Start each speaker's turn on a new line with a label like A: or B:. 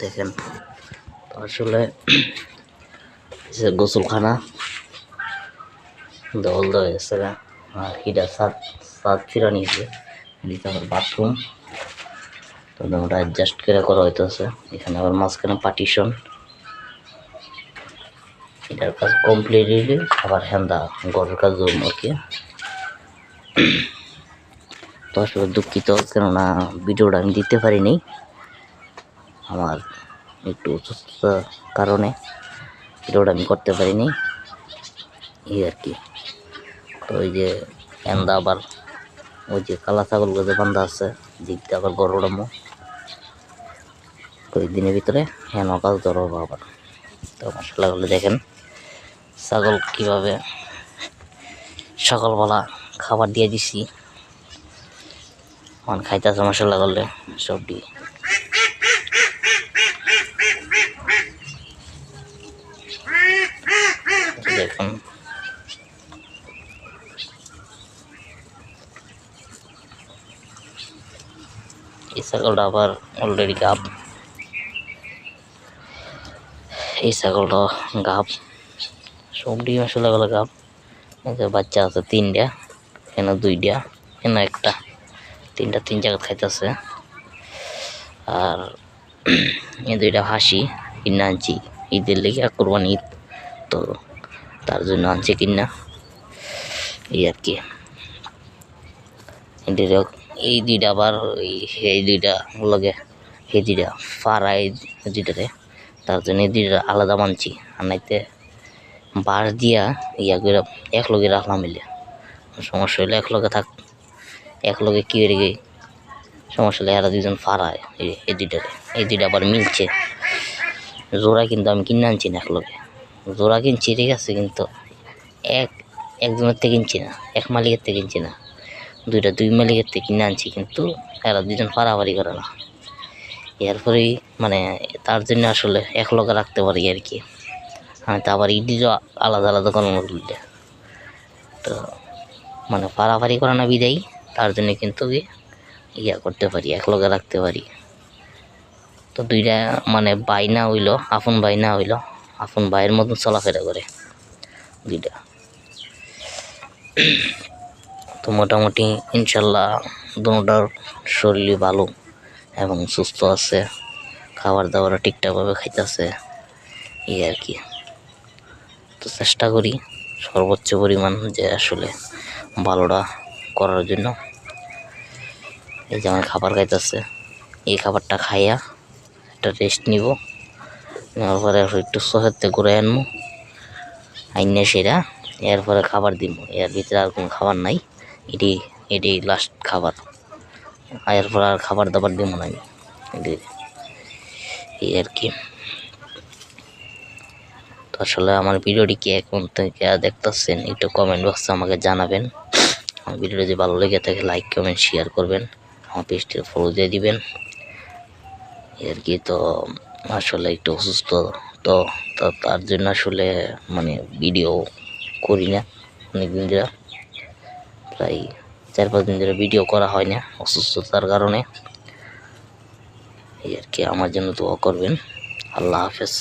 A: দেখেন আসলে গোসলখানা দল হয়েছে আর এটা সাত ফিরা নিয়েছে এদিকে আমার বাথরুম তো ওটা অ্যাডজাস্ট করে করা হইতেছে। এখানে আবার মাঝখানে পার্টিশন, এটার কাজ কমপ্লিট হইলে আবার হ্যান্দা ঘরের কাজ জমা আর কি। তো আসলে দুঃখিত, কেননা ভিডিওটা আমি দিতে পারিনি, আমার একটু অসুস্থতার কারণে ভিডিওটা আমি করতে পারিনি এই আর কি। তো ওই যে হ্যান্দা আবার ওই যে কালা ছাগলগুলো যে বান্ধা আছে দিকটা আবার গড় ওড়ামো কয়েকদিনের ভিতরে হ্যাঁ কাজ ধরবো আবার। তো মশলা গুলো দেখেন ছাগল কিভাবে সকালবেলা খাবার দিয়ে দিছি, খাইতেছে মশলা করলে সবটি। দেখুন এই ছাগলটা আবার অলরেডি গাব, এই ছাগলটা গাব সবটি মশলা গুলো গাব। বাচ্চা আছে তিনটা, এখানে দুইটা, এখানে একটা, তিনটা তিন জায়গা খাইতেছে। আর এই দুইটা হাসি কিনা আনছি ঈদের লেগে, কোরবানি ঈদ তো তার জন্য আনছি কিনা এই আর কি। এই দুইটা আবার এই দুইটা লগে এই দুইটা ফাড়া এই দুইটারে, তার জন্য এই দুইটা আলাদা মানছি। আর নাইতে বাঁশ দিয়া ইয়া করে এক লগে রাখলাম মিলে সমস্যা হইলে এক লগে থাক, এক লগে কি হয়ে গিয়ে সমস্যা হলে এরা দুজন ফাড়ায় এই দুইটারে। এই দুইটা আবার মিলছে জোড়া, কিন্তু আমি কিনে আনছি না এক লগে, জোড়া কিনছি ঠিক আছে, কিন্তু একজনের থেকে কিনছি না, এক মালিকের থেকে কিনছি না, দুই মালিকের থেকে কিনে আনছি, কিন্তু এরা দুজন ফাড়াফাড়ি করে না। এরপরেই মানে তার জন্য আসলে এক লগে রাখতে পারি আর কি। আমি তো আবার ইডিও আলাদা আলাদা কর্ম করলে তো মানে ফাড়াফাড়ি করে না বিদায়ী, তার জন্য কিন্তু ইয়া করতে পারি, এক লগে রাখতে পারি। তো দুইটা মানে ভাই না হইলো, আপন ভাই না হইলো, আপন ভাইয়ের মতন চলাফেরা করে দুইটা। তো মোটামুটি ইনশাল্লাহ দুটার শরীর ভালো এবং সুস্থ আছে, খাবার দাবার ঠিকঠাকভাবে খাইতেছে এই আর কি। তো চেষ্টা করি সর্বোচ্চ পরিমাণ যে আসলে ভালোটা করার জন্য। এই যে আমার খাবার খাইতেছে, এই খাবারটা খাইয়া একটা রেস্ট নিব, নেওয়ার পরে একটু শহরতে ঘুরে আনবো, আইনে সেরা এরপরে খাবার দিব। এর ভিতরে আর কোনো খাবার নাই, এটি লাস্ট খাবার, এরপর আর খাবার দাবার দিব না আমি এই আর কি। তো আসলে আমার ভিডিওটি কে এখন থেকে দেখতেছেন একটু কমেন্ট বক্সে আমাকে জানাবেন। আমার ভিডিওটি যদি ভালো লেগে থাকে লাইক কমেন্ট শেয়ার করবেন, আমার পেজটি ফলো দিয়ে দিবেন আর কি। তো আসলে একটু অসুস্থ তো তার জন্য আসলে মানে ভিডিও করি না অনেকদিন ধরে, প্রায় 4-5 দিন ধরে ভিডিও করা হয় না অসুস্থতার কারণে এই আর কি। আমার জন্য দোয়া করবেন। আল্লাহ হাফেজ।